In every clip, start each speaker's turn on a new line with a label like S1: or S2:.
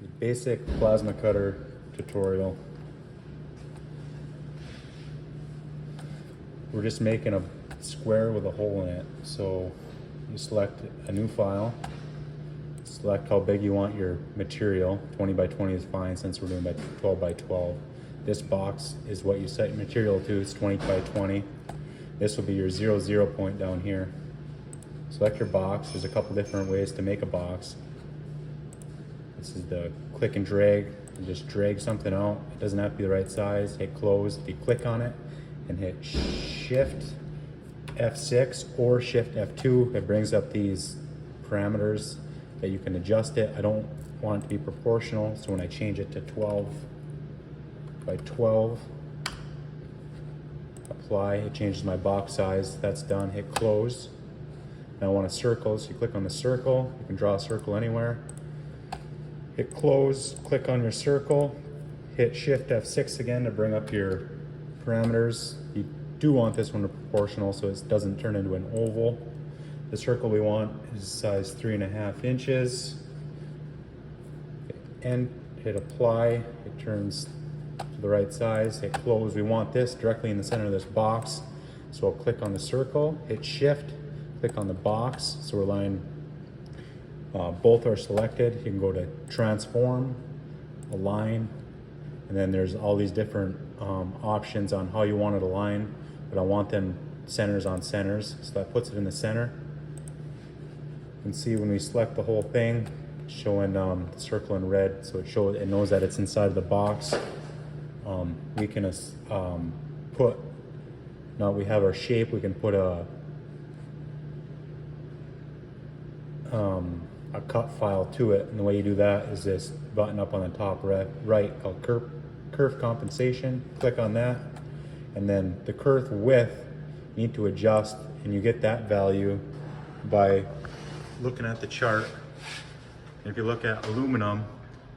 S1: The basic plasma cutter tutorial. We're just making a square with a hole in it. So you select a new file, select how big you want your material. 20 by 20 is fine since we're doing by 12 by 12. This box is what you set your material to. It's 20 by 20. This will be your 0, 0 point down here. Select your box. There's a couple different ways to make a box. This is the click and drag. You just drag something out. It doesn't have to be the right size. Hit close. If you click on it and hit Shift F6 or Shift F2, it brings up these parameters that you can adjust it. I don't want it to be proportional, so when I change it to 12 by 12, apply, it changes my box size. That's done. Hit close. Now I want a circle, so you click on the circle. You can draw a circle anywhere. Hit close, click on your circle, hit Shift F6 again to bring up your parameters. You do want this one to proportional so it doesn't turn into an oval. The circle we want is size 3.5 inches. And hit apply, it turns to the right size. Hit close, we want this directly in the center of this box. So I'll click on the circle, hit Shift, click on the box, so we're aligned. Both are selected. You can go to transform, align, and then there's all these different options on how you want it aligned, but I want them centers on centers, so that puts it in the center. You can see when we select the whole thing, showing the circle in red, so it knows that it's inside of the box. We can now we have our shape, we can put a cut file to it, and the way you do that is this button up on the top right called curve compensation. Click on that, and then the curve width you need to adjust, and you get that value by looking at the chart. And if you look at aluminum,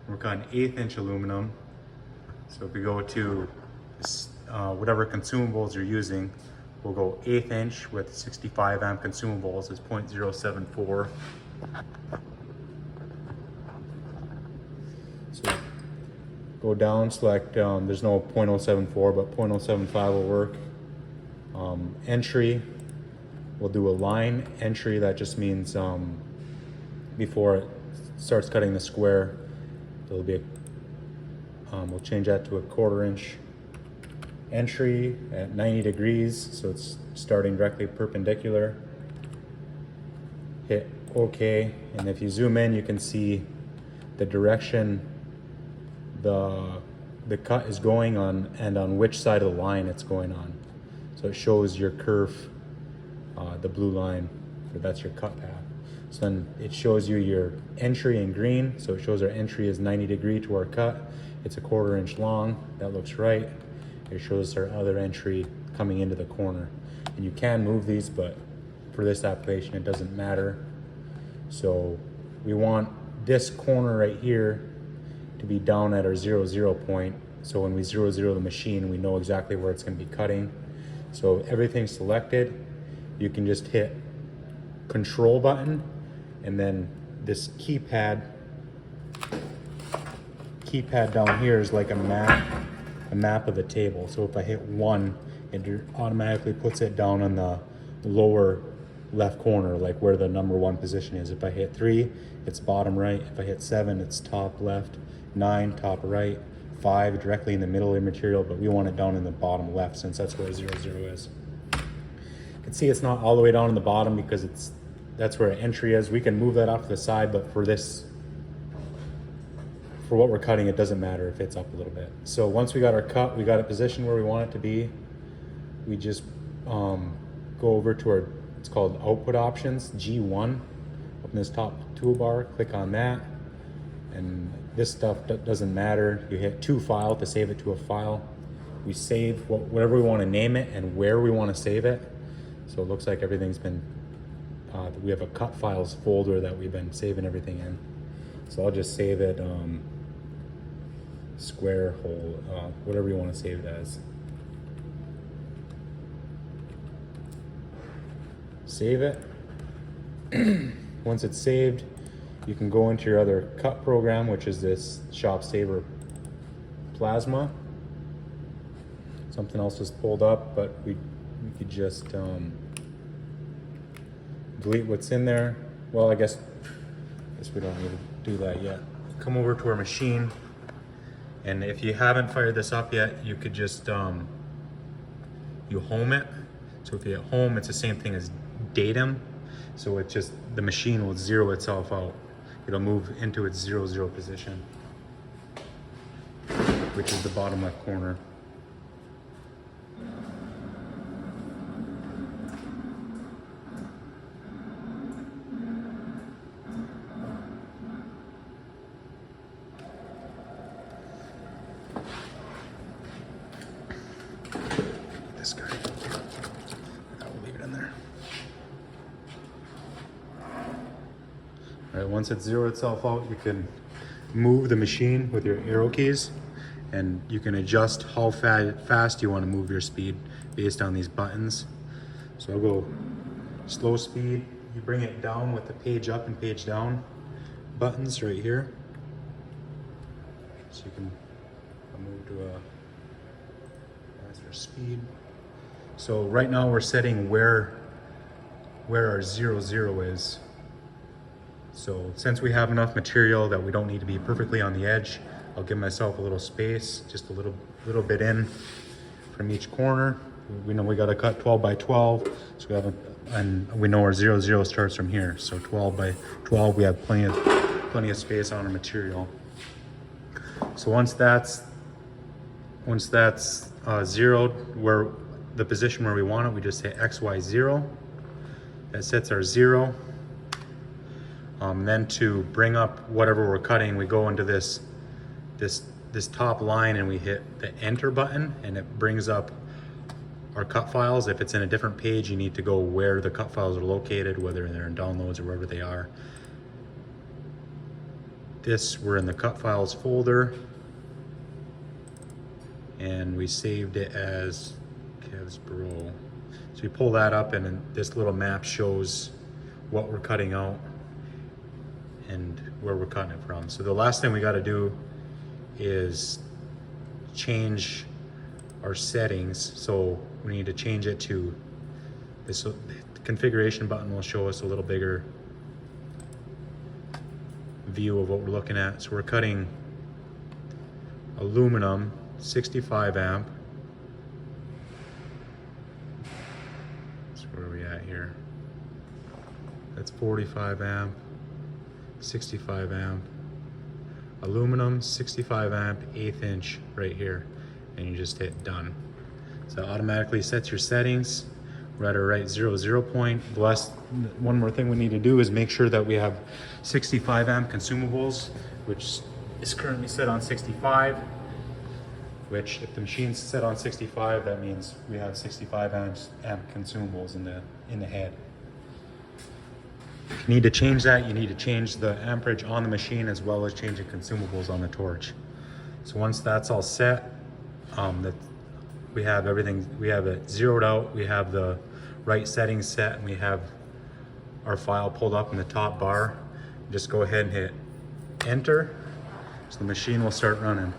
S1: we're cutting 1/8 inch aluminum. So if we go to whatever consumables you're using, we'll go 1/8 inch with 65 amp consumables is 0.074. So go down, select, there's no 0.074, but 0.075 will work. Entry, we'll do a line entry. That just means before it starts cutting the square, there'll be we'll change that to a 1/4 inch entry at 90 degrees, so it's starting directly perpendicular. Hit OK, and if you zoom in, you can see the direction the cut is going on and on which side of the line it's going on. So it shows your curve, the blue line, that's your cut path. So then it shows you your entry in green, so it shows our entry is 90 degree to our cut. It's a 1/4 inch long, that looks right. It shows our other entry coming into the corner. And you can move these, but for this application it doesn't matter. So we want this corner right here to be down at our 0, 0 point. So when we 0, 0 the machine, we know exactly where it's going to be cutting. So everything's selected. You can just hit Control button, and then this keypad down here is like a map of the table. So if I hit 1, it automatically puts it down on the lower left corner, like where the number 1 position is. If I hit 3, it's bottom right. If I hit 7, it's top left. 9, top right. 5, directly in the middle of the material, but we want it down in the bottom left since that's where 0, 0 is. You can see it's not all the way down in the bottom because that's where entry is. We can move that off to the side, but for what we're cutting, it doesn't matter if it's up a little bit. So once we got our cut, we got it positioned where we want it to be. We just go over to our, it's called output options, G1. Open this top toolbar, click on that. And this stuff doesn't matter. You hit to file to save it to a file. We save whatever we want to name it and where we want to save it. So it looks like everything's been, we have a cut files folder that we've been saving everything in. So I'll just save it square, hole, whatever you want to save it as. Save it. Once it's saved, you can go into your other cut program, which is this Shop Sabre Plasma. Something else was pulled up, but we could just delete what's in there. Well, I guess we don't need to do that yet. Come over to our machine, and if you haven't fired this up yet, you could just you home it. So if you hit home, it's the same thing as datum. So it just, the machine will zero itself out. It'll move into its 0, 0 position, which is the bottom left corner. This guy. I'll leave it in there. All right, once it's zeroed itself out, you can move the machine with your arrow keys, and you can adjust how fast you want to move your speed based on these buttons. So I'll go slow speed. You bring it down with the page up and page down buttons right here. So you can move to a faster speed. So right now we're setting where our 0, 0 is. So since we have enough material that we don't need to be perfectly on the edge, I'll give myself a little space, just a little bit in from each corner. We know we got to cut 12 by 12, so we have and we know our 0, 0 starts from here. So 12 by 12, we have plenty of space on our material. So once that's zeroed, where the position where we want it, we just hit X, Y, 0. That sets our 0. Then to bring up whatever we're cutting, we go into this top line and we hit the enter button, and it brings up our cut files. If it's in a different page, you need to go where the cut files are located, whether they're in downloads or wherever they are. We're in the cut files folder, and we saved it as Kev's Bro. So we pull that up, and then this little map shows what we're cutting out and where we're cutting it from. So the last thing we got to do is change our settings. So we need to change it to this. The configuration button will show us a little bigger view of what we're looking at. So we're cutting aluminum, 65 amp. So where are we at here? That's 45 amp, 65 amp, aluminum, 65 amp, 1/8 inch right here, and you just hit done. So it automatically sets your settings. We're at our right 0, 0 point. One more thing we need to do is make sure that we have 65 amp consumables, which is currently set on 65, which if the machine's set on 65, that means we have 65 amp consumables in the head. If you need to change that, you need to change the amperage on the machine as well as changing consumables on the torch. So once that's all set, we have everything, we have it zeroed out, we have the right settings set, and we have our file pulled up in the top bar. Just go ahead and hit enter, so the machine will start running.